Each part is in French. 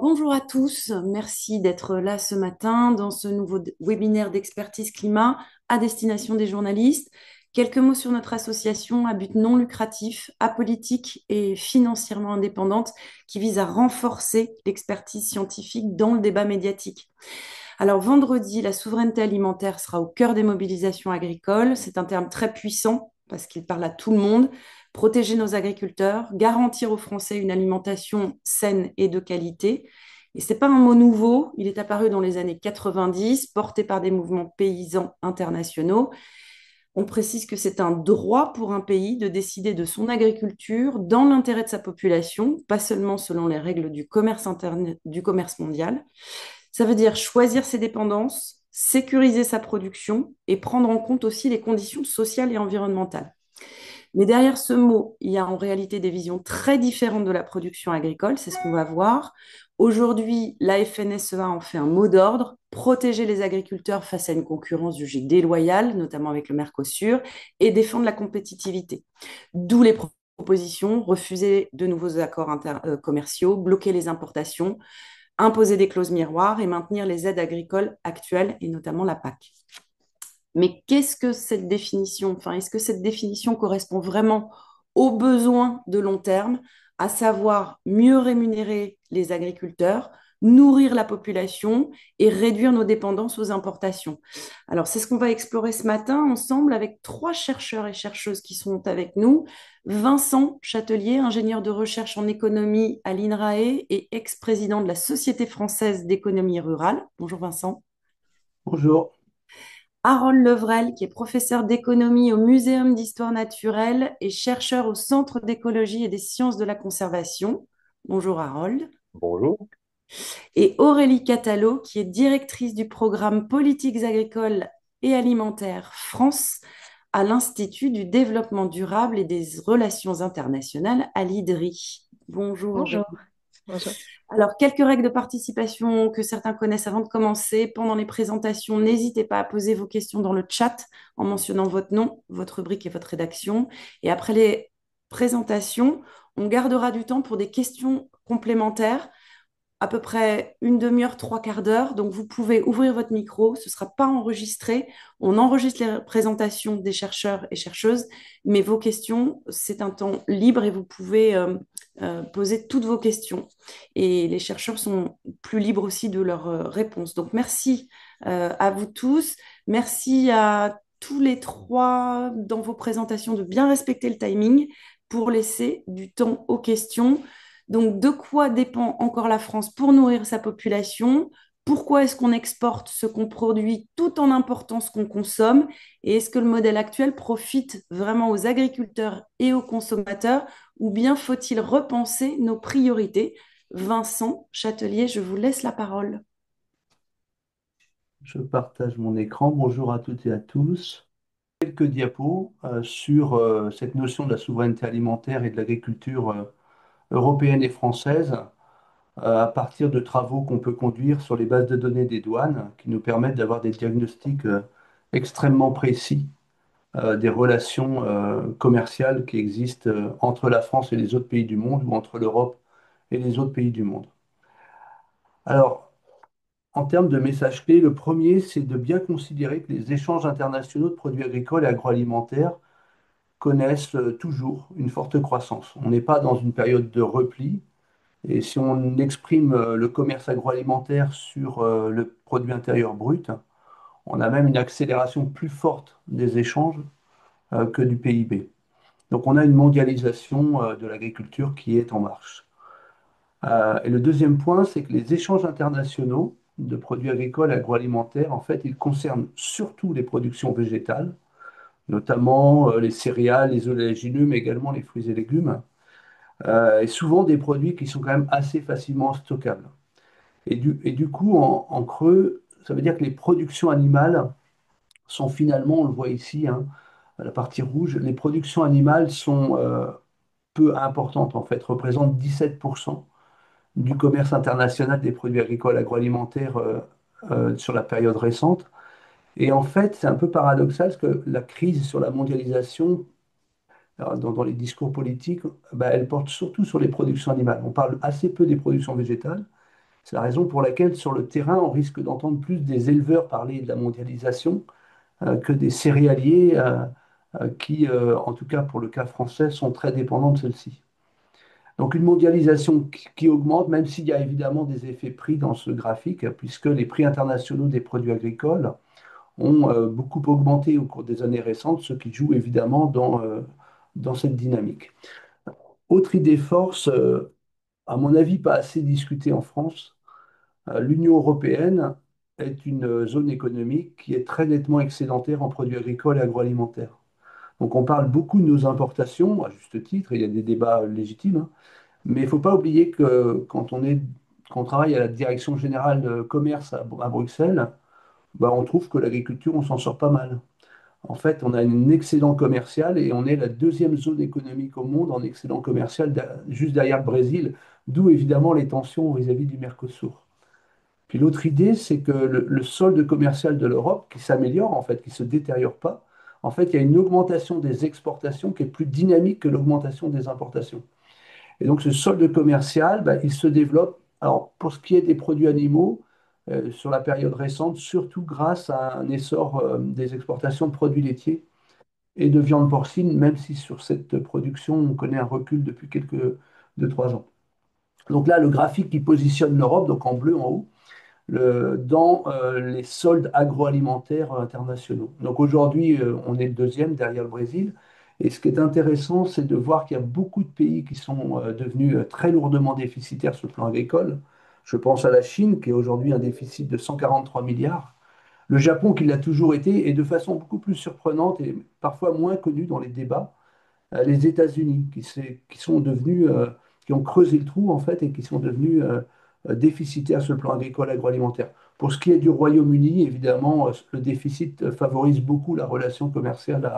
Bonjour à tous, merci d'être là ce matin dans ce nouveau webinaire d'expertise climat à destination des journalistes. Quelques mots sur notre association à but non lucratif, apolitique et financièrement indépendante qui vise à renforcer l'expertise scientifique dans le débat médiatique. Alors vendredi, la souveraineté alimentaire sera au cœur des mobilisations agricoles. C'est un terme très puissant parce qu'il parle à tout le monde. Protéger nos agriculteurs, garantir aux Français une alimentation saine et de qualité. Et ce n'est pas un mot nouveau, il est apparu dans les années 90, porté par des mouvements paysans internationaux. On précise que c'est un droit pour un pays de décider de son agriculture dans l'intérêt de sa population, pas seulement selon les règles du commerce interne, du commerce mondial. Ça veut dire choisir ses dépendances, sécuriser sa production et prendre en compte aussi les conditions sociales et environnementales. Mais derrière ce mot, il y a en réalité des visions très différentes de la production agricole, c'est ce qu'on va voir. Aujourd'hui, la FNSEA en fait un mot d'ordre, protéger les agriculteurs face à une concurrence jugée déloyale, notamment avec le Mercosur, et défendre la compétitivité. D'où les propositions, refuser de nouveaux accords commerciaux, bloquer les importations, imposer des clauses miroirs et maintenir les aides agricoles actuelles, et notamment la PAC. Mais qu'est-ce que cette définition? Enfin, est-ce que cette définition correspond vraiment aux besoins de long terme, à savoir mieux rémunérer les agriculteurs, nourrir la population et réduire nos dépendances aux importations? Alors, c'est ce qu'on va explorer ce matin ensemble avec trois chercheurs et chercheuses qui sont avec nous. Vincent Châtelier, ingénieur de recherche en économie à l'INRAE et ex-président de la Société française d'économie rurale. Bonjour Vincent. Bonjour. Harold Levrel, qui est professeur d'économie au Muséum d'histoire naturelle et chercheur au Centre d'écologie et des sciences de la conservation. Bonjour Harold. Bonjour. Et Aurélie Catalot, qui est directrice du programme Politiques agricoles et alimentaires France à l'Institut du développement durable et des relations internationales à l'IDRI. Bonjour Bonjour. Aurélie. Bonjour. Alors, quelques règles de participation que certains connaissent avant de commencer. Pendant les présentations, n'hésitez pas à poser vos questions dans le chat en mentionnant votre nom, votre rubrique et votre rédaction. Et après les présentations, on gardera du temps pour des questions complémentaires à peu près une demi-heure, trois quarts d'heure. Donc, vous pouvez ouvrir votre micro. Ce ne sera pas enregistré. On enregistre les présentations des chercheurs et chercheuses, mais vos questions, c'est un temps libre et vous pouvez poser toutes vos questions. Et les chercheurs sont plus libres aussi de leurs réponses. Donc, merci à vous tous. Merci à tous les trois dans vos présentations de bien respecter le timing pour laisser du temps aux questions. Donc, de quoi dépend encore la France pour nourrir sa population? Pourquoi est-ce qu'on exporte ce qu'on produit tout en important ce qu'on consomme? Et est-ce que le modèle actuel profite vraiment aux agriculteurs et aux consommateurs? Ou bien faut-il repenser nos priorités? Vincent Châtelier, je vous laisse la parole. Je partage mon écran. Bonjour à toutes et à tous. Quelques diapos sur cette notion de la souveraineté alimentaire et de l'agriculture européenne et française à partir de travaux qu'on peut conduire sur les bases de données des douanes qui nous permettent d'avoir des diagnostics extrêmement précis des relations commerciales qui existent entre la France et les autres pays du monde ou entre l'Europe et les autres pays du monde. Alors, en termes de messages clés, le premier, c'est de bien considérer que les échanges internationaux de produits agricoles et agroalimentaires connaissent toujours une forte croissance. On n'est pas dans une période de repli. Et si on exprime le commerce agroalimentaire sur le produit intérieur brut, on a même une accélération plus forte des échanges que du PIB. Donc on a une mondialisation de l'agriculture qui est en marche. Et le deuxième point, c'est que les échanges internationaux de produits agricoles et agroalimentaires, en fait, ils concernent surtout les productions végétales, notamment les céréales, les oléagineux, mais également les fruits et légumes, et souvent des produits qui sont quand même assez facilement stockables. Et du coup, en creux, ça veut dire que les productions animales sont finalement, on le voit ici, hein, à la partie rouge, les productions animales sont peu importantes, en fait, représentent 17% du commerce international des produits agricoles agroalimentaires sur la période récente. Et en fait, c'est un peu paradoxal parce que la crise sur la mondialisation, dans les discours politiques, bah, elle porte surtout sur les productions animales. On parle assez peu des productions végétales. C'est la raison pour laquelle, sur le terrain, on risque d'entendre plus des éleveurs parler de la mondialisation que des céréaliers qui, en tout cas pour le cas français, sont très dépendants de celle-ci. Donc une mondialisation qui augmente, même s'il y a évidemment des effets prix dans ce graphique, puisque les prix internationaux des produits agricoles ont beaucoup augmenté au cours des années récentes, ce qui joue évidemment dans cette dynamique. Autre idée force, à mon avis pas assez discutée en France, l'Union européenne est une zone économique qui est très nettement excédentaire en produits agricoles et agroalimentaires. Donc on parle beaucoup de nos importations, à juste titre, il y a des débats légitimes, hein, mais il ne faut pas oublier que quand on travaille à la Direction générale de commerce à Bruxelles, bah, on trouve que l'agriculture, on s'en sort pas mal. En fait, on a un excédent commercial et on est la deuxième zone économique au monde en excédent commercial, juste derrière le Brésil, d'où évidemment les tensions vis-à-vis du Mercosur. Puis l'autre idée, c'est que le solde commercial de l'Europe, qui s'améliore en fait, qui ne se détériore pas, en fait, il y a une augmentation des exportations qui est plus dynamique que l'augmentation des importations. Et donc ce solde commercial, bah, il se développe, alors pour ce qui est des produits animaux, sur la période récente, surtout grâce à un essor des exportations de produits laitiers et de viande porcine, même si sur cette production, on connaît un recul depuis quelques 2-3 ans. Donc là, le graphique qui positionne l'Europe, donc en bleu en haut, dans les soldes agroalimentaires internationaux. Donc aujourd'hui, on est le deuxième derrière le Brésil. Et ce qui est intéressant, c'est de voir qu'il y a beaucoup de pays qui sont devenus très lourdement déficitaires sur le plan agricole. Je pense à la Chine, qui est aujourd'hui un déficit de 143 milliards. Le Japon, qui l'a toujours été, et de façon beaucoup plus surprenante et parfois moins connue dans les débats, les États-Unis, qui sont devenus, qui ont creusé le trou en fait et qui sont devenus déficitaires sur le plan agricole agroalimentaire. Pour ce qui est du Royaume-Uni, évidemment, le déficit favorise beaucoup la relation commerciale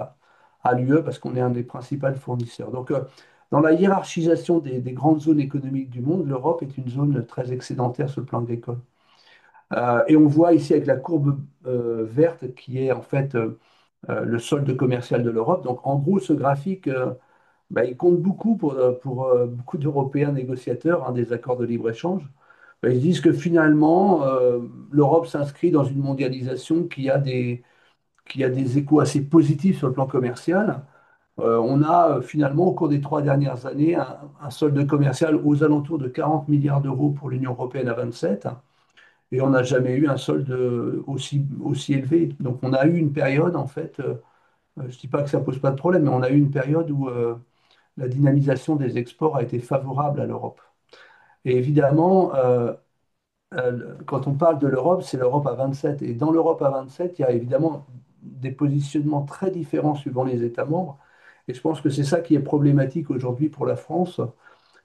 à l'UE parce qu'on est un des principaux fournisseurs. Donc, dans la hiérarchisation des grandes zones économiques du monde, l'Europe est une zone très excédentaire sur le plan agricole. Et on voit ici avec la courbe verte qui est en fait le solde commercial de l'Europe. Donc, en gros, ce graphique bah, il compte beaucoup pour beaucoup d'Européens négociateurs, hein, des accords de libre-échange. Bah, ils disent que finalement, l'Europe s'inscrit dans une mondialisation qui a des échos assez positifs sur le plan commercial. On a finalement, au cours des 3 dernières années, un solde commercial aux alentours de 40 milliards d'euros pour l'Union européenne à 27, et on n'a jamais eu un solde aussi élevé. Donc on a eu une période, en fait, je ne dis pas que ça ne pose pas de problème, mais on a eu une période où la dynamisation des exports a été favorable à l'Europe. Et évidemment, quand on parle de l'Europe, c'est l'Europe à 27. Et dans l'Europe à 27, il y a évidemment des positionnements très différents suivant les États membres. Et je pense que c'est ça qui est problématique aujourd'hui pour la France,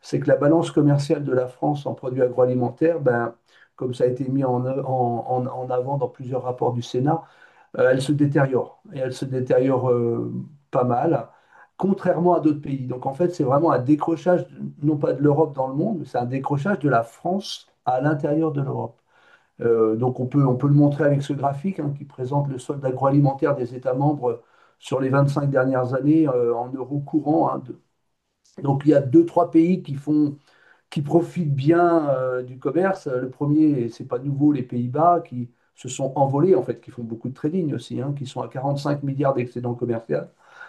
c'est que la balance commerciale de la France en produits agroalimentaires, ben, comme ça a été mis en avant dans plusieurs rapports du Sénat, elle se détériore. Et elle se détériore pas mal, contrairement à d'autres pays. Donc en fait, c'est vraiment un décrochage, non pas de l'Europe dans le monde, mais c'est un décrochage de la France à l'intérieur de l'Europe. Donc on peut le montrer avec ce graphique hein, qui présente le solde agroalimentaire des États membres sur les 25 dernières années en euros courants, hein. Donc il y a deux, trois pays qui profitent bien du commerce. Le premier, c'est pas nouveau, les Pays-Bas, qui se sont envolés, en fait, qui font beaucoup de trading aussi, hein, qui sont à 45 milliards d'excédent commercial.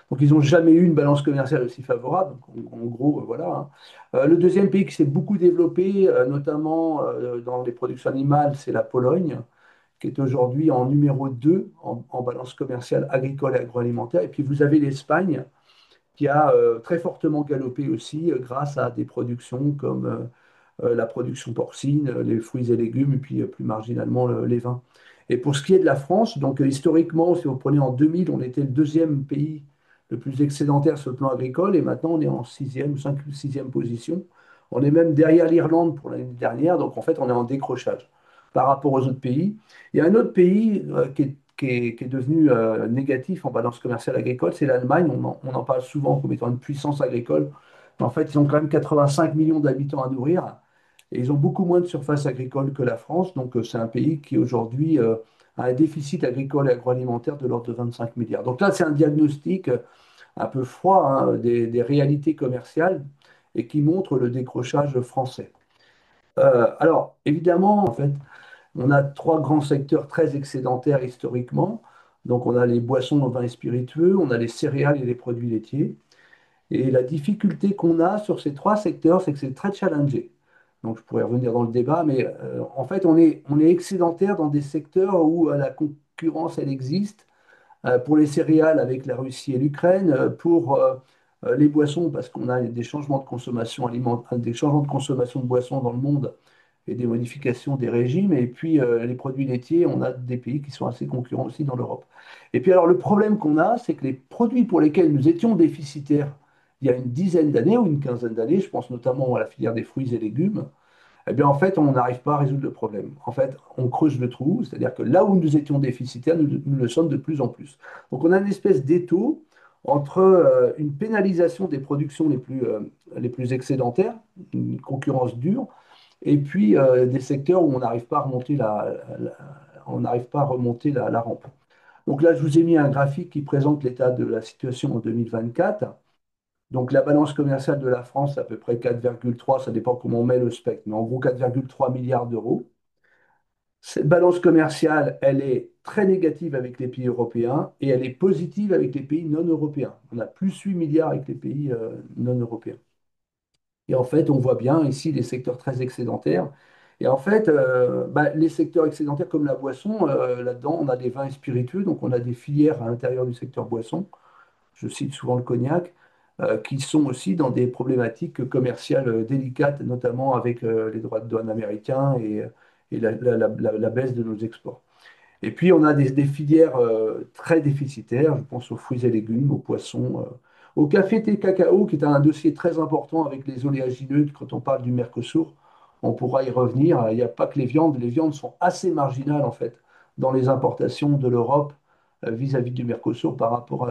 Donc, ils n'ont jamais eu une balance commerciale aussi favorable. Donc, en gros, voilà, hein. Le deuxième pays qui s'est beaucoup développé, notamment dans les productions animales, c'est la Pologne, qui est aujourd'hui en numéro 2 en balance commerciale agricole et agroalimentaire. Et puis, vous avez l'Espagne, qui a très fortement galopé aussi grâce à des productions comme la production porcine, les fruits et légumes, et puis plus marginalement les vins. Et pour ce qui est de la France, donc historiquement, si vous prenez en 2000, on était le deuxième pays le plus excédentaire sur le plan agricole, et maintenant on est en sixième, cinquième ou sixième position. On est même derrière l'Irlande pour l'année dernière, donc en fait on est en décrochage par rapport aux autres pays. Il y a un autre pays qui est devenu négatif en balance commerciale agricole, c'est l'Allemagne. On en parle souvent comme étant une puissance agricole. Mais en fait, ils ont quand même 85 millions d'habitants à nourrir. Et ils ont beaucoup moins de surface agricole que la France. Donc, c'est un pays qui aujourd'hui a un déficit agricole et agroalimentaire de l'ordre de 25 milliards. Donc là, c'est un diagnostic un peu froid hein, des réalités commerciales et qui montre le décrochage français. Alors, évidemment, en fait, on a trois grands secteurs très excédentaires historiquement. Donc, on a les boissons, vins et spiritueux, on a les céréales et les produits laitiers. Et la difficulté qu'on a sur ces trois secteurs, c'est que c'est très challengé. Donc, je pourrais revenir dans le débat, mais en fait, on est excédentaire dans des secteurs où la concurrence, elle existe. Pour les céréales avec la Russie et l'Ukraine, pour les boissons, parce qu'on a des changements de consommation alimentaire, des changements de consommation de boissons dans le monde et des modifications des régimes. Et puis les produits laitiers, on a des pays qui sont assez concurrents aussi dans l'Europe. Et puis alors le problème qu'on a, c'est que les produits pour lesquels nous étions déficitaires il y a une dizaine d'années ou une quinzaine d'années, je pense notamment à la filière des fruits et légumes, eh bien, en fait, on n'arrive pas à résoudre le problème. En fait, on creuse le trou, c'est-à-dire que là où nous étions déficitaires, nous le sommes de plus en plus. Donc, on a une espèce d'étau entre une pénalisation des productions les plus excédentaires, une concurrence dure, et puis des secteurs où on n'arrive pas à remonter on n'arrive pas à remonter la rampe. Donc là, je vous ai mis un graphique qui présente l'état de la situation en 2024. Donc la balance commerciale de la France, c'est à peu près 4,3, ça dépend comment on met le spectre, mais en gros 4,3 milliards d'euros. Cette balance commerciale, elle est très négative avec les pays européens et elle est positive avec les pays non européens. On a plus 8 milliards avec les pays non européens. Et en fait, on voit bien ici les secteurs très excédentaires. Et en fait, les secteurs excédentaires comme la boisson, là-dedans, on a des vins et spiritueux, donc on a des filières à l'intérieur du secteur boisson, je cite souvent le cognac, qui sont aussi dans des problématiques commerciales délicates, notamment avec les droits de douane américains et la baisse de nos exports. Et puis, on a des filières très déficitaires, je pense aux fruits et légumes, aux poissons, au café, thé, cacao, qui est un dossier très important avec les oléagineux quand on parle du Mercosur. On pourra y revenir. Il n'y a pas que les viandes. Les viandes sont assez marginales, en fait, dans les importations de l'Europe vis-à-vis du Mercosur par rapport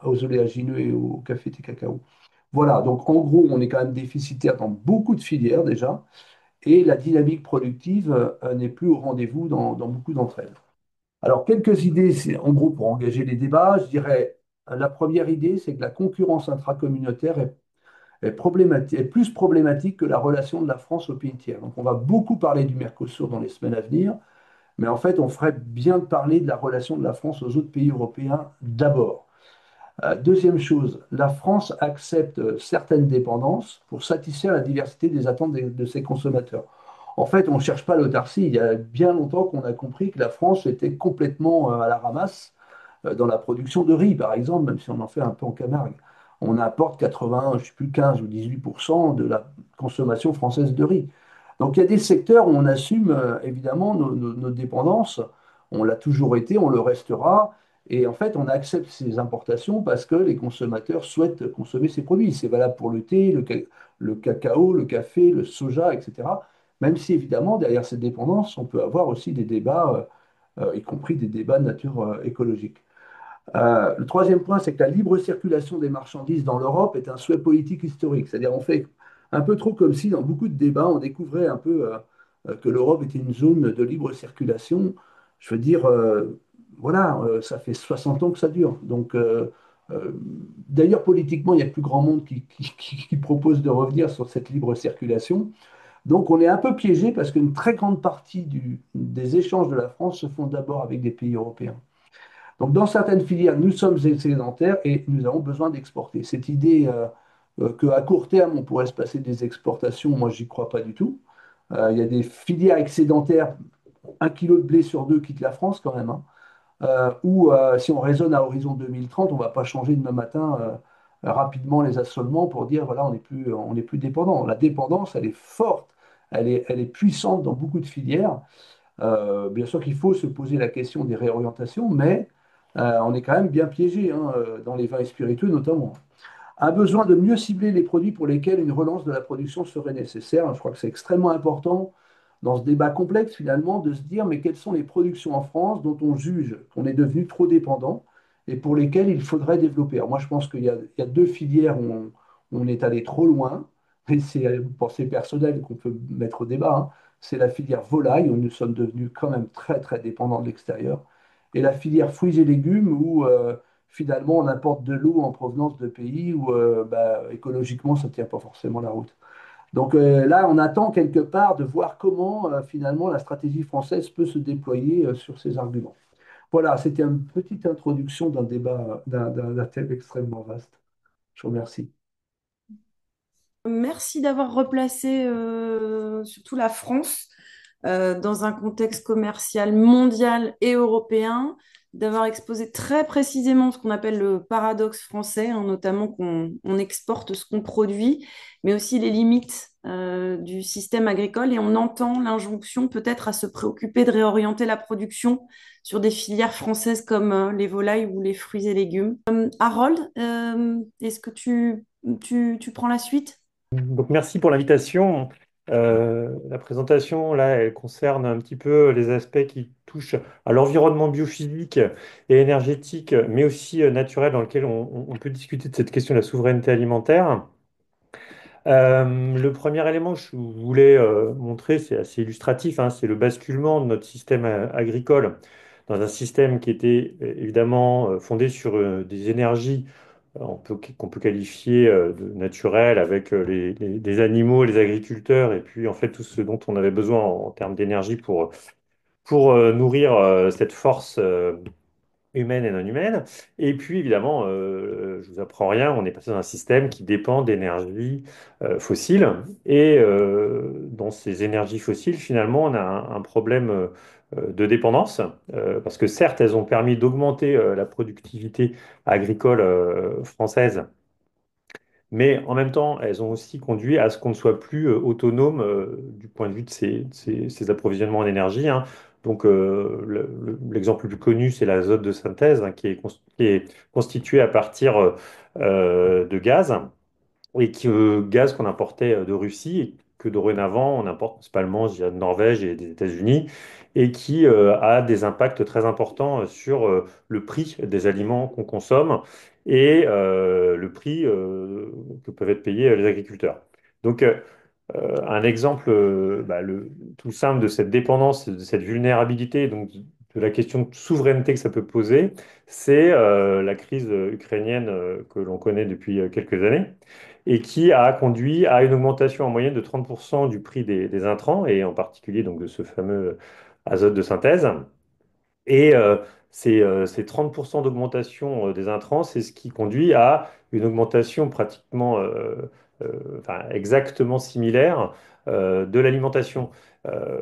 aux oléagineux et au café, thé, cacao. Voilà, donc en gros, on est quand même déficitaire dans beaucoup de filières déjà, et la dynamique productive n'est plus au rendez-vous dans beaucoup d'entre elles. Alors, quelques idées, en gros, pour engager les débats, je dirais, la première idée, c'est que la concurrence intracommunautaire est plus problématique que la relation de la France aux pays tiers. Donc, on va beaucoup parler du Mercosur dans les semaines à venir, mais en fait, on ferait bien de parler de la relation de la France aux autres pays européens d'abord. Deuxième chose, la France accepte certaines dépendances pour satisfaire la diversité des attentes de ses consommateurs. En fait, on ne cherche pas l'autarcie. Il y a bien longtemps qu'on a compris que la France était complètement à la ramasse dans la production de riz, par exemple, même si on en fait un peu en Camargue. On apporte 80, je sais plus, 15 ou 18% de la consommation française de riz. Donc il y a des secteurs où on assume évidemment nos dépendances. On l'a toujours été, on le restera. Et en fait, on accepte ces importations parce que les consommateurs souhaitent consommer ces produits. C'est valable pour le thé, le cacao, le café, le soja, etc. Même si évidemment, derrière ces dépendances, on peut avoir aussi des débats, y compris des débats de nature écologique. Le troisième point, c'est que la libre circulation des marchandises dans l'Europe est un souhait politique historique. C'est-à-dire, on fait un peu trop comme si, dans beaucoup de débats, on découvrait un peu que l'Europe était une zone de libre circulation. Je veux dire, voilà, ça fait 60 ans que ça dure. Donc, euh, d'ailleurs, politiquement, il y a plus grand monde qui propose de revenir sur cette libre circulation. Donc, on est un peu piégé parce qu'une très grande partie des échanges de la France se font d'abord avec des pays européens. Donc, dans certaines filières, nous sommes excédentaires et nous avons besoin d'exporter. Cette idée qu'à court terme, on pourrait se passer des exportations, moi, j'y crois pas du tout. Il y a des filières excédentaires, 1 kilo de blé sur deux quitte la France quand même, hein. Ou si on raisonne à horizon 2030, on ne va pas changer demain matin rapidement les assolements pour dire, voilà, on n'est plus dépendant. La dépendance, elle est forte, elle est puissante dans beaucoup de filières. Bien sûr qu'il faut se poser la question des réorientations, mais on est quand même bien piégé, hein, dans les vins et spiritueux notamment. A besoin de mieux cibler les produits pour lesquels une relance de la production serait nécessaire. Je crois que c'est extrêmement important dans ce débat complexe finalement de se dire mais quelles sont les productions en France dont on juge qu'on est devenu trop dépendant et pour lesquelles il faudrait développer. Alors moi je pense qu'il y a deux filières où on est allé trop loin, et c'est une pensée personnelle qu'on peut mettre au débat, hein. C'est la filière volaille où nous sommes devenus quand même très très dépendants de l'extérieur et la filière fruits et légumes où finalement on importe de l'eau en provenance de pays où écologiquement ça ne tient pas forcément la route. Donc là, on attend quelque part de voir comment finalement la stratégie française peut se déployer sur ces arguments. Voilà, c'était une petite introduction d'un débat, d'un thème extrêmement vaste. Je vous remercie. Merci d'avoir replacé surtout la France dans un contexte commercial mondial et européen, d'avoir exposé très précisément ce qu'on appelle le paradoxe français, hein, notamment qu'on exporte ce qu'on produit, mais aussi les limites du système agricole. Et on entend l'injonction peut-être à se préoccuper de réorienter la production sur des filières françaises comme les volailles ou les fruits et légumes. Harold, est-ce que tu prends la suite? Donc, merci pour l'invitation. La présentation, là, elle concerne un petit peu les aspects qui touchent à l'environnement biophysique et énergétique, mais aussi naturel, dans lequel on peut discuter de cette question de la souveraineté alimentaire. Le premier élément que je voulais montrer, c'est assez illustratif, hein, c'est le basculement de notre système agricole dans un système qui était évidemment fondé sur des énergies qu'on peut qualifier de naturelles avec les animaux, les agriculteurs, et puis en fait tout ce dont on avait besoin en termes d'énergie pour nourrir cette force humaine et non humaine. Et puis, évidemment, je vous apprends rien, on est passé dans un système qui dépend d'énergie fossile. Et dans ces énergies fossiles, finalement, on a un problème de dépendance, parce que certes, elles ont permis d'augmenter la productivité agricole française, mais en même temps, elles ont aussi conduit à ce qu'on ne soit plus autonome du point de vue de ces approvisionnements en énergie, hein. Donc, l'exemple le plus connu, c'est l'azote de synthèse, hein, qui est constitué à partir de gaz gaz qu'on importait de Russie et que dorénavant on importe principalement je dirais, de Norvège et des États-Unis et qui a des impacts très importants sur le prix des aliments qu'on consomme et le prix que peuvent être payés les agriculteurs. Donc, un exemple tout simple de cette dépendance, de cette vulnérabilité, donc de la question de souveraineté que ça peut poser, c'est la crise ukrainienne que l'on connaît depuis quelques années et qui a conduit à une augmentation en moyenne de 30% du prix des intrants et en particulier donc de ce fameux azote de synthèse. Et ces 30% d'augmentation des intrants, c'est ce qui conduit à une augmentation pratiquement, enfin, exactement similaire de l'alimentation.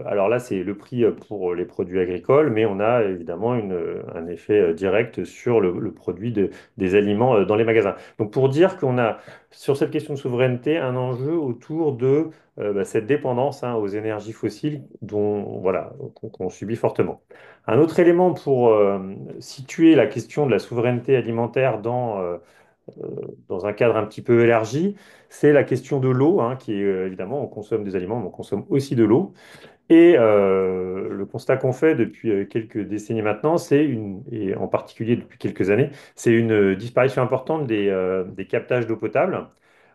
Alors là, c'est le prix pour les produits agricoles, mais on a évidemment un effet direct sur le produit des aliments dans les magasins. Donc pour dire qu'on a sur cette question de souveraineté un enjeu autour de cette dépendance hein, aux énergies fossiles dont voilà qu'on subit fortement. Un autre élément pour situer la question de la souveraineté alimentaire dans un cadre un petit peu élargi, c'est la question de l'eau, hein, qui est évidemment, on consomme des aliments, mais on consomme aussi de l'eau. Et le constat qu'on fait depuis quelques décennies maintenant, et en particulier depuis quelques années, c'est une disparition importante des captages d'eau potable.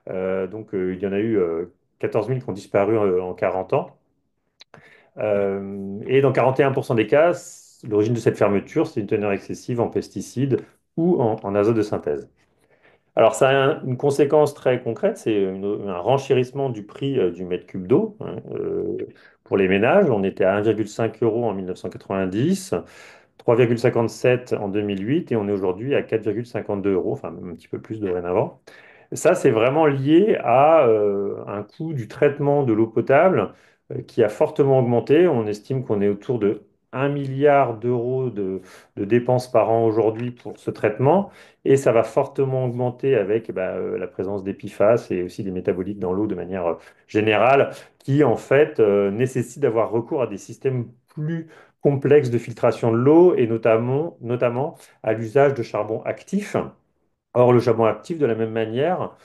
Il y en a eu 14 000 qui ont disparu en 40 ans. Et dans 41% des cas, l'origine de cette fermeture, c'est une teneur excessive en pesticides ou en azote de synthèse. Alors, ça a une conséquence très concrète, c'est un renchérissement du prix du mètre cube d'eau hein, pour les ménages. On était à 1,5 € en 1990, 3,57 en 2008 et on est aujourd'hui à 4,52 euros, enfin même un petit peu plus dorénavant. Ça, c'est vraiment lié à un coût du traitement de l'eau potable qui a fortement augmenté. On estime qu'on est autour de 1 milliard d'euros de dépenses par an aujourd'hui pour ce traitement. Et ça va fortement augmenter avec la présence des PFAS et aussi des métabolites dans l'eau de manière générale, qui en fait nécessitent d'avoir recours à des systèmes plus complexes de filtration de l'eau et notamment à l'usage de charbon actif. Or, le charbon actif, de la même manière,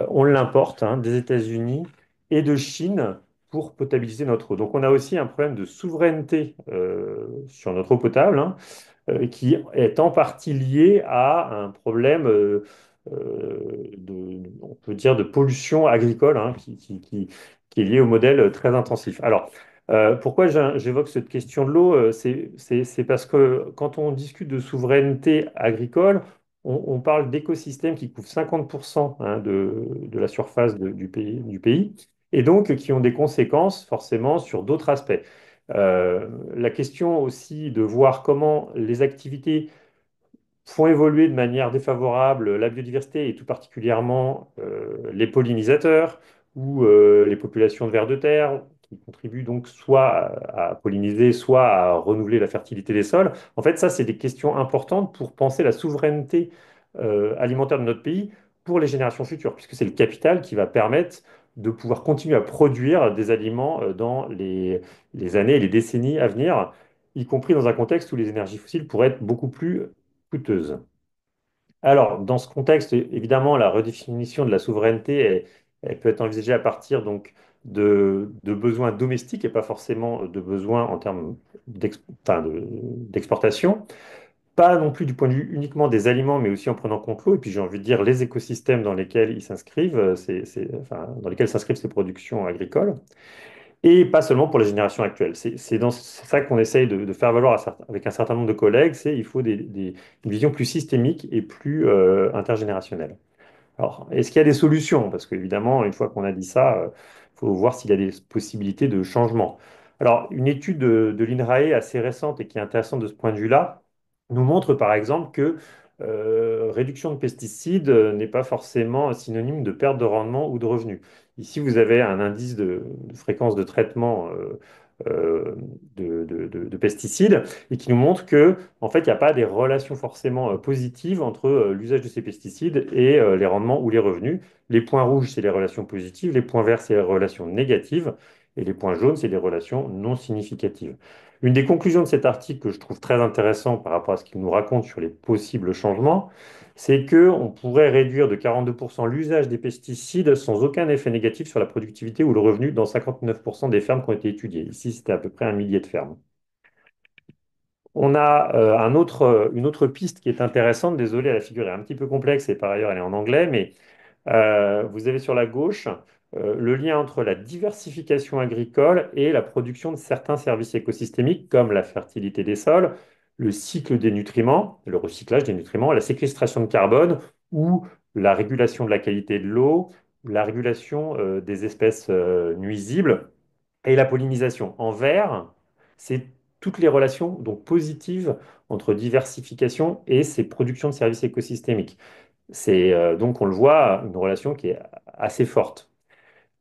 on l'importe hein, des États-Unis et de Chine pour potabiliser notre eau. Donc, on a aussi un problème de souveraineté sur notre eau potable hein, qui est en partie lié à un problème on peut dire, de pollution agricole hein, qui est lié au modèle très intensif. Alors, pourquoi j'évoque cette question de l'eau? C'est parce que quand on discute de souveraineté agricole, on parle d'écosystèmes qui couvrent 50% hein, de la surface du pays. et donc qui ont des conséquences forcément sur d'autres aspects. La question aussi de voir comment les activités font évoluer de manière défavorable la biodiversité et tout particulièrement les pollinisateurs ou les populations de vers de terre qui contribuent donc soit à polliniser, soit à renouveler la fertilité des sols. En fait, ça, c'est des questions importantes pour penser la souveraineté alimentaire de notre pays pour les générations futures, puisque c'est le capital qui va permettre de pouvoir continuer à produire des aliments dans les années et les décennies à venir, y compris dans un contexte où les énergies fossiles pourraient être beaucoup plus coûteuse. Alors, dans ce contexte, évidemment, la redéfinition de la souveraineté, elle peut être envisagée à partir donc de besoins domestiques et pas forcément de besoins en termes d'exportation. Pas non plus du point de vue uniquement des aliments, mais aussi en prenant compte l'eau. Et puis j'ai envie de dire les écosystèmes dans lesquels ils s'inscrivent, dans lesquels s'inscrivent ces productions agricoles. Et pas seulement pour les générations actuelles. C'est ça qu'on essaye de faire valoir avec un certain nombre de collègues, c'est il faut une vision plus systémique et plus intergénérationnelle. Alors, est-ce qu'il y a des solutions? Parce qu'évidemment, une fois qu'on a dit ça, il faut voir s'il y a des possibilités de changement. Alors, une étude de l'INRAE assez récente et qui est intéressante de ce point de vue-là nous montre par exemple que réduction de pesticides n'est pas forcément synonyme de perte de rendement ou de revenus. Ici, vous avez un indice de fréquence de traitement euh, de pesticides et qui nous montre que en fait, il n'y a pas des relations forcément positives entre l'usage de ces pesticides et les rendements ou les revenus. Les points rouges, c'est les relations positives, les points verts, c'est les relations négatives, et les points jaunes, c'est les relations non significatives. Une des conclusions de cet article que je trouve très intéressant par rapport à ce qu'il nous raconte sur les possibles changements, c'est qu'on pourrait réduire de 42% l'usage des pesticides sans aucun effet négatif sur la productivité ou le revenu dans 59% des fermes qui ont été étudiées. Ici, c'était à peu près un millier de fermes. On a une autre piste qui est intéressante. Désolé, la figure est un petit peu complexe et par ailleurs elle est en anglais, mais vous avez sur la gauche le lien entre la diversification agricole et la production de certains services écosystémiques comme la fertilité des sols, le cycle des nutriments, le recyclage des nutriments, la séquestration de carbone ou la régulation de la qualité de l'eau, la régulation des espèces nuisibles et la pollinisation. En vert, c'est toutes les relations donc positives entre diversification et ces productions de services écosystémiques. C'est donc, on le voit, une relation qui est assez forte.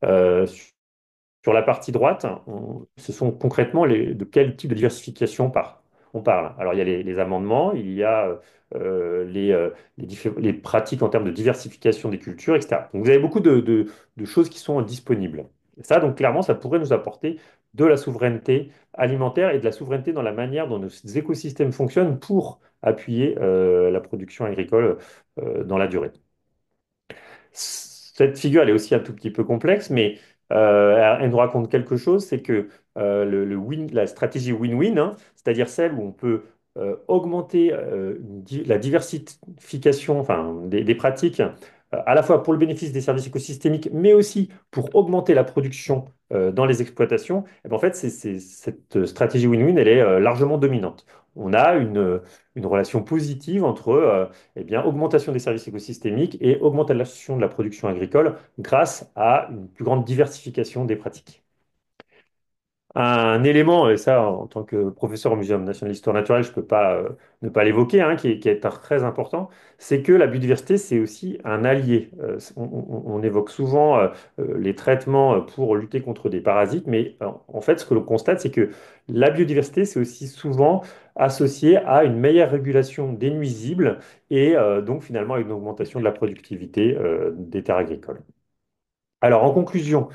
Euh, sur la partie droite, ce sont concrètement de quel type de diversification on parle. Alors, il y a les amendements, il y a les pratiques en termes de diversification des cultures, etc. Donc, vous avez beaucoup de choses qui sont disponibles. Et ça, donc, clairement, ça pourrait nous apporter de la souveraineté alimentaire et de la souveraineté dans la manière dont nos écosystèmes fonctionnent pour appuyer la production agricole dans la durée. Cette figure, elle est aussi un tout petit peu complexe, mais elle nous raconte quelque chose, c'est que la stratégie win-win, hein, c'est-à-dire celle où on peut augmenter la diversification, enfin, des pratiques, à la fois pour le bénéfice des services écosystémiques, mais aussi pour augmenter la production dans les exploitations, et ben, en fait, cette stratégie win-win, elle est largement dominante. On a une relation positive entre eh bien, augmentation des services écosystémiques et augmentation de la production agricole grâce à une plus grande diversification des pratiques. Un élément, et ça, en tant que professeur au Muséum national d'histoire naturelle, je ne peux pas ne pas l'évoquer, hein, qui est très important, c'est que la biodiversité, c'est aussi un allié. On évoque souvent les traitements pour lutter contre des parasites, mais en fait, ce que l'on constate, c'est que la biodiversité, c'est aussi souvent associé à une meilleure régulation des nuisibles et donc finalement à une augmentation de la productivité des terres agricoles. Alors, en conclusion,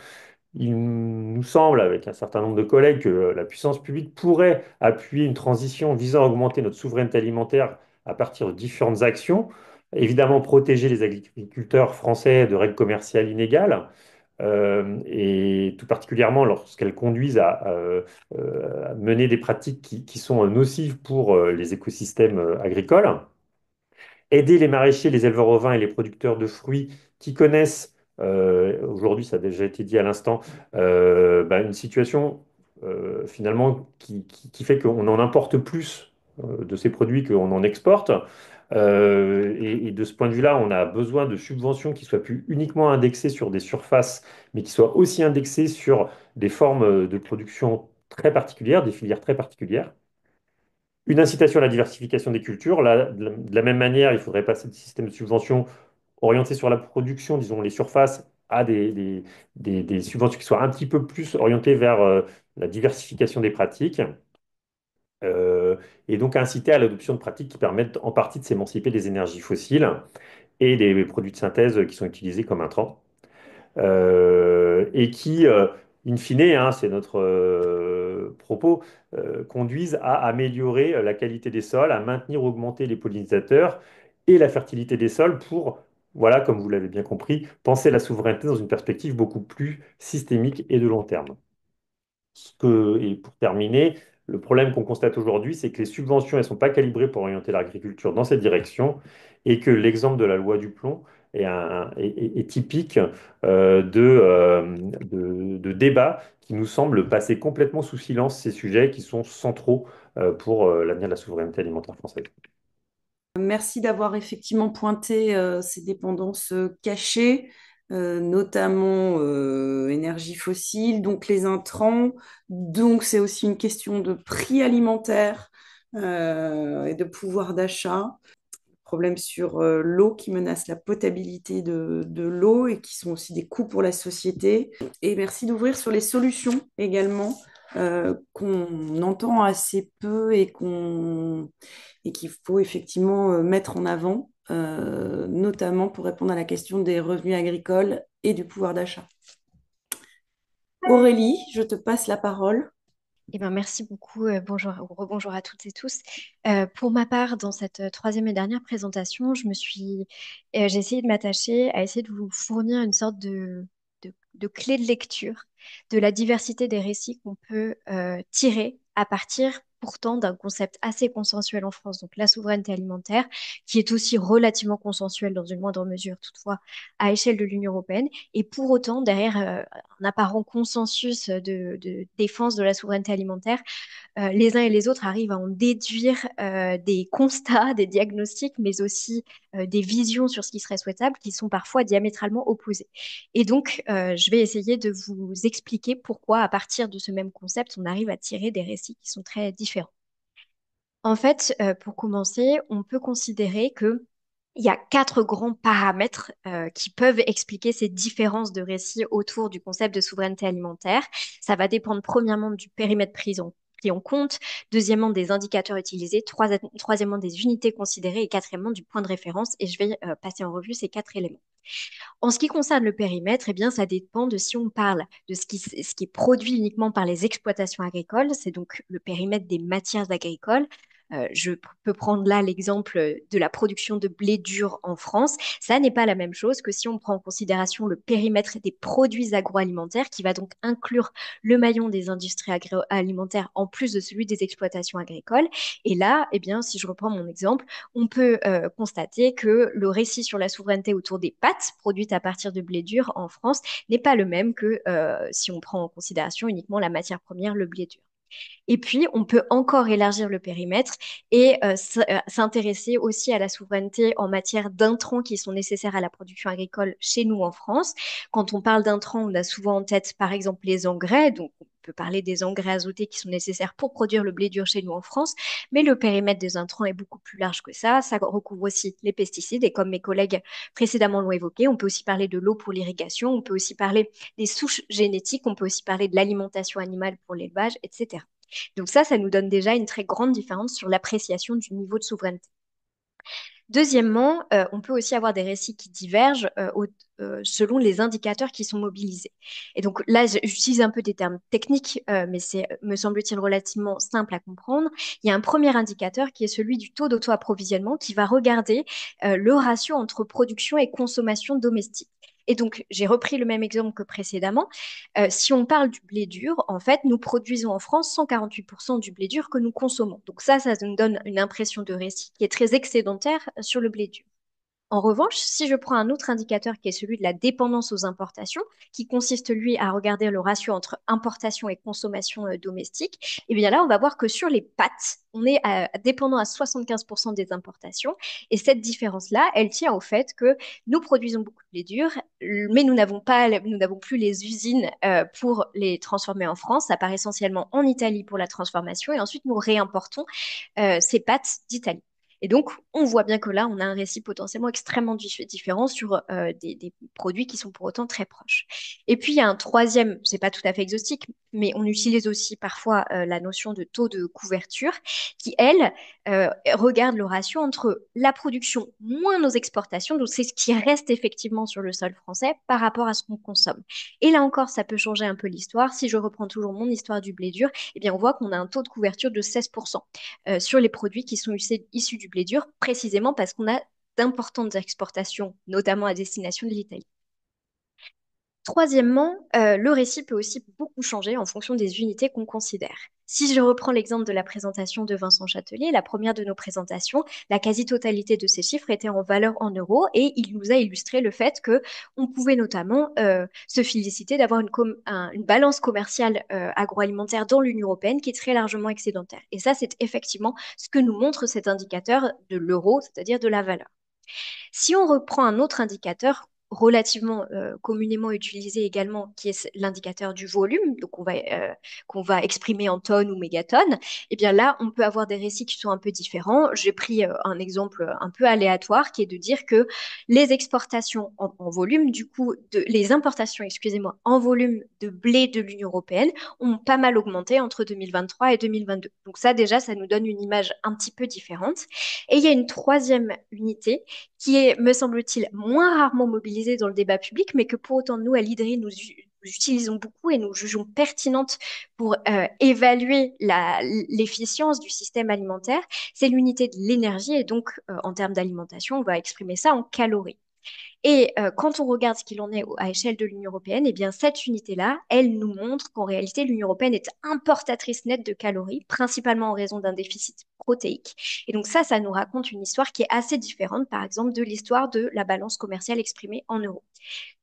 il nous semble, avec un certain nombre de collègues, que la puissance publique pourrait appuyer une transition visant à augmenter notre souveraineté alimentaire à partir de différentes actions. Évidemment, protéger les agriculteurs français de règles commerciales inégales, et tout particulièrement lorsqu'elles conduisent à mener des pratiques qui sont nocives pour les écosystèmes agricoles. Aider les maraîchers, les éleveurs ovins et les producteurs de fruits qui connaissent, aujourd'hui ça a déjà été dit à l'instant, une situation finalement qui fait qu'on en importe plus de ces produits qu'on en exporte. Et de ce point de vue-là, on a besoin de subventions qui soient plus uniquement indexées sur des surfaces, mais qui soient aussi indexées sur des formes de production très particulières, des filières très particulières. Une incitation à la diversification des cultures. Là, de la même manière, il faudrait passer de système de subventions orienté sur la production, disons les surfaces, à des subventions qui soient un petit peu plus orientées vers la diversification des pratiques. euh, et donc inciter à l'adoption de pratiques qui permettent en partie de s'émanciper des énergies fossiles et des produits de synthèse qui sont utilisés comme intrants. Et qui, in fine, hein, c'est notre propos, conduisent à améliorer la qualité des sols, à maintenir, augmenter les pollinisateurs et la fertilité des sols pour, voilà, comme vous l'avez bien compris, penser la souveraineté dans une perspective beaucoup plus systémique et de long terme. Et pour terminer, le problème qu'on constate aujourd'hui, c'est que les subventions, elles ne sont pas calibrées pour orienter l'agriculture dans cette direction et que l'exemple de la loi du plomb est typique de débats qui nous semblent passer complètement sous silence ces sujets qui sont centraux pour l'avenir de la souveraineté alimentaire française. Merci d'avoir effectivement pointé ces dépendances cachées, notamment énergie fossile, donc les intrants. Donc c'est aussi une question de prix alimentaire et de pouvoir d'achat. Problème sur l'eau qui menace la potabilité de l'eau et qui sont aussi des coûts pour la société. Et merci d'ouvrir sur les solutions également qu'on entend assez peu et qu'il faut effectivement mettre en avant, notamment pour répondre à la question des revenus agricoles et du pouvoir d'achat. Aurélie, je te passe la parole. Eh ben, merci beaucoup. Bonjour, ou rebonjour à toutes et tous. Pour ma part, dans cette troisième et dernière présentation, j'ai essayé de m'attacher à essayer de vous fournir une sorte de clé de lecture de la diversité des récits qu'on peut tirer à partir pourtant d'un concept assez consensuel en France, donc la souveraineté alimentaire, qui est aussi relativement consensuel dans une moindre mesure toutefois à échelle de l'Union européenne. Et pour autant, derrière un apparent consensus de défense de la souveraineté alimentaire, les uns et les autres arrivent à en déduire des constats, des diagnostics, mais aussi des visions sur ce qui serait souhaitable qui sont parfois diamétralement opposées. Et donc, je vais essayer de vous expliquer pourquoi, à partir de ce même concept, on arrive à tirer des récits qui sont très différents. En fait, pour commencer, on peut considérer que il y a quatre grands paramètres qui peuvent expliquer ces différences de récits autour du concept de souveraineté alimentaire. Ça va dépendre premièrement du périmètre pris en compte, deuxièmement des indicateurs utilisés, troisièmement des unités considérées et quatrièmement du point de référence. Et je vais passer en revue ces quatre éléments. En ce qui concerne le périmètre, eh bien, ça dépend de si on parle de ce qui est produit uniquement par les exploitations agricoles, c'est donc le périmètre des matières agricoles. Je peux prendre là l'exemple de la production de blé dur en France. Ça n'est pas la même chose que si on prend en considération le périmètre des produits agroalimentaires, qui va donc inclure le maillon des industries agroalimentaires en plus de celui des exploitations agricoles. Et là, eh bien, si je reprends mon exemple, on peut constater que le récit sur la souveraineté autour des pâtes produites à partir de blé dur en France n'est pas le même que si on prend en considération uniquement la matière première, le blé dur. Et puis, on peut encore élargir le périmètre et s'intéresser aussi à la souveraineté en matière d'intrants qui sont nécessaires à la production agricole chez nous en France. Quand on parle d'intrants, on a souvent en tête, par exemple, les engrais. Donc, on peut parler des engrais azotés qui sont nécessaires pour produire le blé dur chez nous en France. Mais le périmètre des intrants est beaucoup plus large que ça. Ça recouvre aussi les pesticides. Et comme mes collègues précédemment l'ont évoqué, on peut aussi parler de l'eau pour l'irrigation. On peut aussi parler des souches génétiques. On peut aussi parler de l'alimentation animale pour l'élevage, etc. Donc ça nous donne déjà une très grande différence sur l'appréciation du niveau de souveraineté. Deuxièmement, on peut aussi avoir des récits qui divergent selon les indicateurs qui sont mobilisés. Et donc là, j'utilise un peu des termes techniques, mais c'est, me semble-t-il, relativement simple à comprendre. Il y a un premier indicateur qui est celui du taux d'auto-approvisionnement qui va regarder le ratio entre production et consommation domestique. Et donc, j'ai repris le même exemple que précédemment. Si on parle du blé dur, en fait, nous produisons en France 148% du blé dur que nous consommons. Donc ça nous donne une impression de récit qui est très excédentaire sur le blé dur. En revanche, si je prends un autre indicateur qui est celui de la dépendance aux importations, qui consiste lui à regarder le ratio entre importation et consommation domestique, et bien là, on va voir que sur les pâtes, on est dépendant à 75% des importations. Et cette différence-là, elle tient au fait que nous produisons beaucoup de blé dur, mais nous n'avons plus les usines pour les transformer en France. Ça part essentiellement en Italie pour la transformation, et ensuite nous réimportons ces pâtes d'Italie. Et donc, on voit bien que là, on a un récit potentiellement extrêmement différent sur des produits qui sont pour autant très proches. Et puis, il y a un troisième, c'est pas tout à fait exhaustif, mais on utilise aussi parfois la notion de taux de couverture qui, elle, regarde le ratio entre la production moins nos exportations, donc c'est ce qui reste effectivement sur le sol français par rapport à ce qu'on consomme. Et là encore, ça peut changer un peu l'histoire. Si je reprends toujours mon histoire du blé dur, eh bien, on voit qu'on a un taux de couverture de 16% sur les produits qui sont issus du blé dur, précisément parce qu'on a d'importantes exportations, notamment à destination de l'Italie. Troisièmement, le récit peut aussi beaucoup changer en fonction des unités qu'on considère. Si je reprends l'exemple de la présentation de Vincent Châtelier, la première de nos présentations, la quasi-totalité de ces chiffres étaient en valeur en euros et il nous a illustré le fait que on pouvait notamment se féliciter d'avoir une balance commerciale agroalimentaire dans l'Union européenne qui est très largement excédentaire. Et ça, c'est effectivement ce que nous montre cet indicateur de l'euro, c'est-à-dire de la valeur. Si on reprend un autre indicateur relativement communément utilisé également, qui est l'indicateur du volume, donc qu'on va exprimer en tonnes ou mégatonnes, et bien là, on peut avoir des récits qui sont un peu différents. J'ai pris un exemple un peu aléatoire, qui est de dire que les exportations en volume, du coup, les importations, excusez-moi, en volume de blé de l'Union européenne ont pas mal augmenté entre 2023 et 2022. Donc ça, déjà, ça nous donne une image un petit peu différente. Et il y a une troisième unité qui est, me semble-t-il, moins rarement mobilisée dans le débat public, mais que pour autant, nous, à l'IDRI, nous utilisons beaucoup et nous jugeons pertinente pour évaluer l'efficience du système alimentaire, c'est l'unité de l'énergie. Et donc, en termes d'alimentation, on va exprimer ça en calories. Et quand on regarde ce qu'il en est à échelle de l'Union européenne, eh bien cette unité-là, elle nous montre qu'en réalité, l'Union européenne est importatrice nette de calories, principalement en raison d'un déficit protéique. Et donc ça nous raconte une histoire qui est assez différente, par exemple, de l'histoire de la balance commerciale exprimée en euros.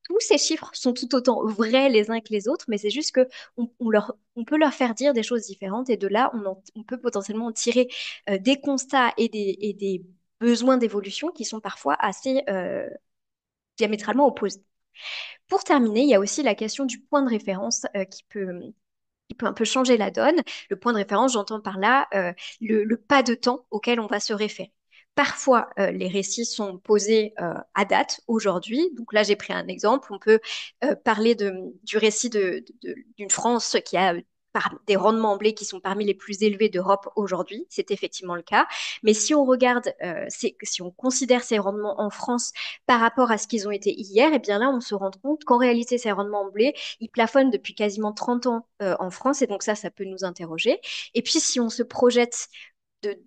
Tous ces chiffres sont tout autant vrais les uns que les autres, mais c'est juste que on peut leur faire dire des choses différentes et de là, on peut potentiellement en tirer des constats et des besoins d'évolution qui sont parfois assez diamétralement opposés. Pour terminer, il y a aussi la question du point de référence qui peut un peu changer la donne. Le point de référence, j'entends par là le pas de temps auquel on va se référer. Parfois, les récits sont posés à date, aujourd'hui. Donc là, j'ai pris un exemple. On peut parler du récit d'une France qui a des rendements en blé qui sont parmi les plus élevés d'Europe aujourd'hui. C'est effectivement le cas. Mais si on regarde, si on considère ces rendements en France par rapport à ce qu'ils ont été hier, eh bien là, on se rend compte qu'en réalité, ces rendements en blé, ils plafonnent depuis quasiment 30 ans en France. Et donc ça peut nous interroger. Et puis, si on se projette de,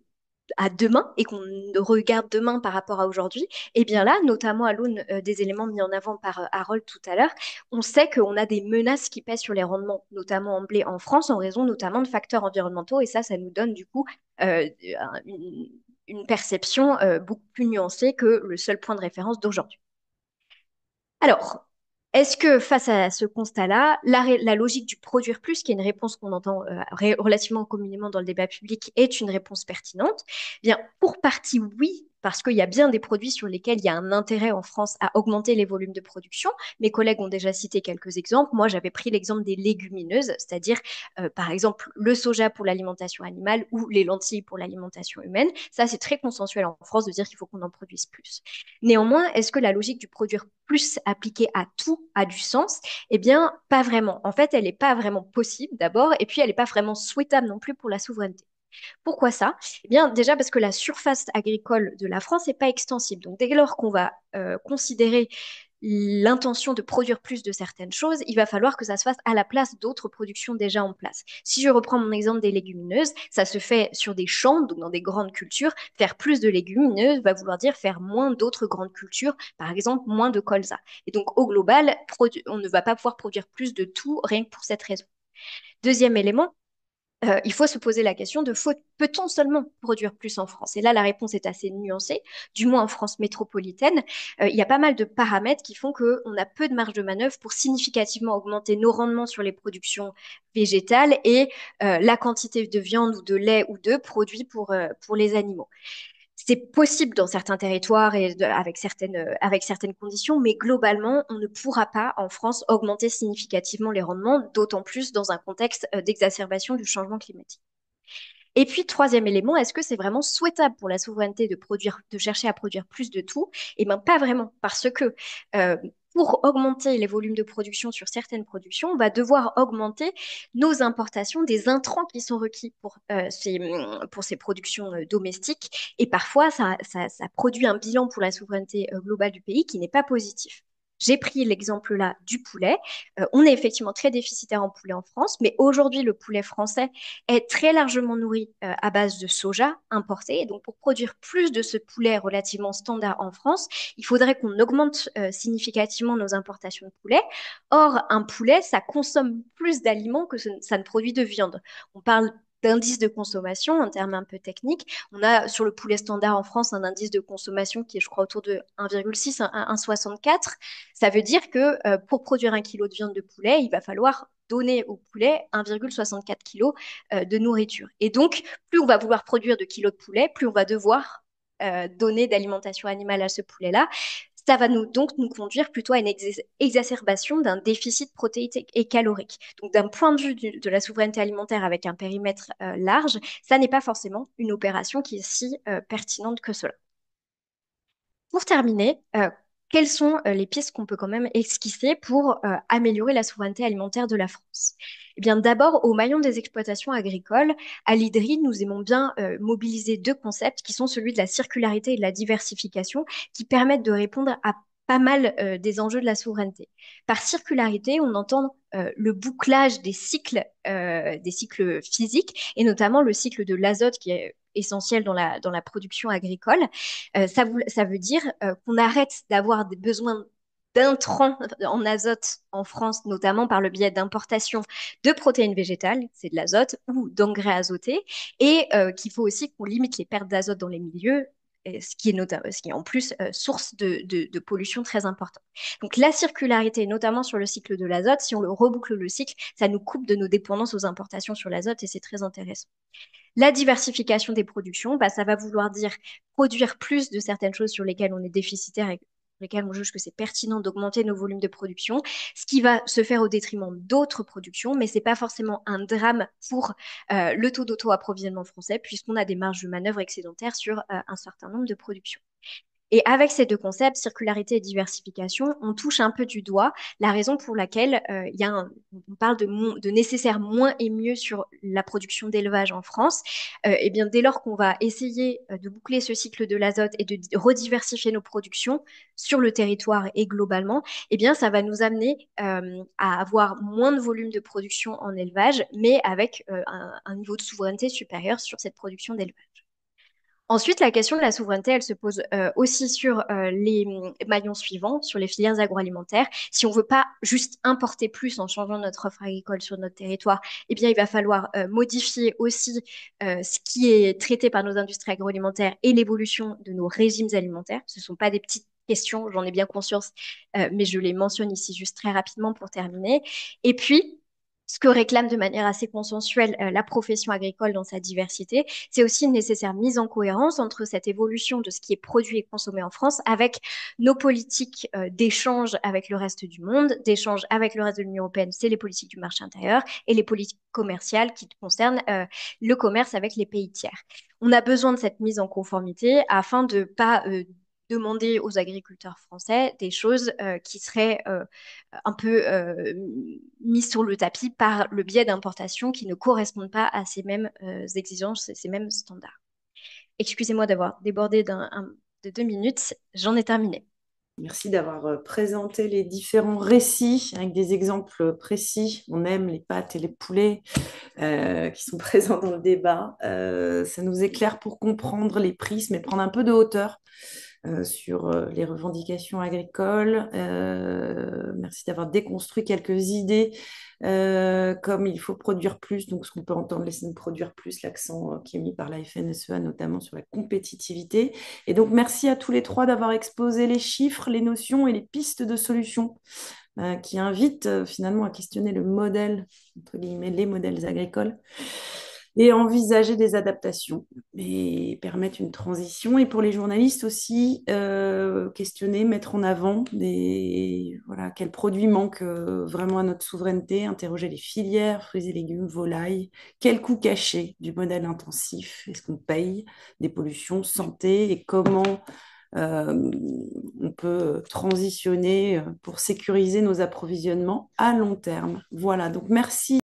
à demain et qu'on regarde demain par rapport à aujourd'hui, eh bien là, notamment à l'aune des éléments mis en avant par Harold tout à l'heure, on sait qu'on a des menaces qui pèsent sur les rendements, notamment en blé en France, en raison notamment de facteurs environnementaux. Et ça nous donne du coup une, une perception beaucoup plus nuancée que le seul point de référence d'aujourd'hui. Alors, est-ce que face à ce constat-là, la logique du produire plus, qui est une réponse qu'on entend relativement communément dans le débat public, est une réponse pertinente? Eh bien, pour partie, oui, parce qu'il y a bien des produits sur lesquels il y a un intérêt en France à augmenter les volumes de production. Mes collègues ont déjà cité quelques exemples. Moi, j'avais pris l'exemple des légumineuses, c'est-à-dire, par exemple, le soja pour l'alimentation animale ou les lentilles pour l'alimentation humaine. Ça, c'est très consensuel en France de dire qu'il faut qu'on en produise plus. Néanmoins, est-ce que la logique du produire plus appliquée à tout a du sens? Eh bien, pas vraiment. En fait, elle n'est pas vraiment possible d'abord, et puis elle n'est pas vraiment souhaitable non plus pour la souveraineté. Pourquoi ça? Eh bien, déjà parce que la surface agricole de la France n'est pas extensible. Donc, dès lors qu'on va considérer l'intention de produire plus de certaines choses, il va falloir que ça se fasse à la place d'autres productions déjà en place. Si je reprends mon exemple des légumineuses, ça se fait sur des champs, donc dans des grandes cultures. Faire plus de légumineuses va vouloir dire faire moins d'autres grandes cultures, par exemple moins de colza. Et donc au global, on ne va pas pouvoir produire plus de tout rien que pour cette raison. Deuxième élément, il faut se poser la question de peut-on seulement produire plus en France? Et là, la réponse est assez nuancée, du moins en France métropolitaine. Il y a pas mal de paramètres qui font qu'on a peu de marge de manœuvre pour significativement augmenter nos rendements sur les productions végétales et la quantité de viande ou de lait ou d'œufs produits pour les animaux. C'est possible dans certains territoires et avec certaines conditions, mais globalement, on ne pourra pas en France augmenter significativement les rendements, d'autant plus dans un contexte d'exacerbation du changement climatique. Et puis, troisième élément, est-ce que c'est vraiment souhaitable pour la souveraineté de chercher à produire plus de tout? Eh bien, pas vraiment, parce que euh, pour augmenter les volumes de production sur certaines productions, on va devoir augmenter nos importations des intrants qui sont requis pour ces productions domestiques. Et parfois, ça produit un bilan pour la souveraineté globale du pays qui n'est pas positif. J'ai pris l'exemple là du poulet. On est effectivement très déficitaire en poulet en France, mais aujourd'hui, le poulet français est très largement nourri à base de soja importé. Et donc, pour produire plus de ce poulet relativement standard en France, il faudrait qu'on augmente significativement nos importations de poulet. Or, un poulet, ça consomme plus d'aliments que ça ne produit de viande. On parle d'indice de consommation, en termes un peu techniques. On a sur le poulet standard en France un indice de consommation qui est, je crois, autour de 1,6, 1,64. Ça veut dire que pour produire 1 kilo de viande de poulet, il va falloir donner au poulet 1,64 kg de nourriture. Et donc, plus on va vouloir produire de kilos de poulet, plus on va devoir donner d'alimentation animale à ce poulet-là. Ça va donc nous conduire plutôt à une exacerbation d'un déficit protéique et calorique. Donc, d'un point de vue de la souveraineté alimentaire avec un périmètre large, ça n'est pas forcément une opération qui est si pertinente que cela. Pour terminer, quelles sont les pistes qu'on peut quand même esquisser pour améliorer la souveraineté alimentaire de la France? Eh bien, d'abord, au maillon des exploitations agricoles, à l'IDRI, nous aimons bien mobiliser deux concepts qui sont celui de la circularité et de la diversification, qui permettent de répondre à pas mal des enjeux de la souveraineté. Par circularité, on entend le bouclage des cycles physiques, et notamment le cycle de l'azote qui est essentiel dans la production agricole. Ça veut dire qu'on arrête d'avoir des besoins d'intrants en azote en France, notamment par le biais d'importation de protéines végétales, c'est de l'azote, ou d'engrais azotés, et qu'il faut aussi qu'on limite les pertes d'azote dans les milieux, ce qui est en plus source de pollution très importante. Donc la circularité, notamment sur le cycle de l'azote, si on le reboucle le cycle, ça nous coupe de nos dépendances aux importations sur l'azote et c'est très intéressant. La diversification des productions, bah, ça va vouloir dire produire plus de certaines choses sur lesquelles on est déficitaire et sur lesquelles on juge que c'est pertinent d'augmenter nos volumes de production, ce qui va se faire au détriment d'autres productions, mais ce n'est pas forcément un drame pour le taux d'auto-approvisionnement français, puisqu'on a des marges de manœuvre excédentaires sur un certain nombre de productions. Et avec ces deux concepts, circularité et diversification, on touche un peu du doigt la raison pour laquelle on parle de nécessaire moins et mieux sur la production d'élevage en France. Et bien, dès lors qu'on va essayer de boucler ce cycle de l'azote et de rediversifier nos productions sur le territoire et globalement, eh bien, ça va nous amener à avoir moins de volume de production en élevage, mais avec un niveau de souveraineté supérieur sur cette production d'élevage. Ensuite, la question de la souveraineté, elle se pose aussi sur les maillons suivants, sur les filières agroalimentaires. Si on ne veut pas juste importer plus en changeant notre offre agricole sur notre territoire, eh bien, il va falloir modifier aussi ce qui est traité par nos industries agroalimentaires et l'évolution de nos régimes alimentaires. Ce ne sont pas des petites questions, j'en ai bien conscience, mais je les mentionne ici juste très rapidement pour terminer. Et puis, ce que réclame de manière assez consensuelle la profession agricole dans sa diversité, c'est aussi une nécessaire mise en cohérence entre cette évolution de ce qui est produit et consommé en France avec nos politiques d'échange avec le reste du monde, d'échange avec le reste de l'Union européenne, c'est les politiques du marché intérieur, et les politiques commerciales qui concernent le commerce avec les pays tiers. On a besoin de cette mise en conformité afin de ne pas demander aux agriculteurs français des choses qui seraient un peu mises sur le tapis par le biais d'importations qui ne correspondent pas à ces mêmes exigences et ces mêmes standards. Excusez-moi d'avoir débordé de 2 minutes, j'en ai terminé. Merci d'avoir présenté les différents récits avec des exemples précis. On aime les pâtes et les poulets qui sont présents dans le débat. Ça nous éclaire pour comprendre les prismes et prendre un peu de hauteur sur les revendications agricoles. Merci d'avoir déconstruit quelques idées, comme il faut produire plus, donc ce qu'on peut entendre, laisser nous produire plus, l'accent qui est mis par la FNSEA, notamment sur la compétitivité. Et donc, merci à tous les trois d'avoir exposé les chiffres, les notions et les pistes de solutions qui invitent finalement à questionner le modèle, entre guillemets, les modèles agricoles et envisager des adaptations et permettre une transition. Et pour les journalistes aussi, questionner, mettre en avant voilà, quels produits manquent vraiment à notre souveraineté, interroger les filières, fruits et légumes, volailles, quel coût caché du modèle intensif, est-ce qu'on paye des pollutions, santé, et comment euh, on peut transitionner pour sécuriser nos approvisionnements à long terme. Voilà, donc merci.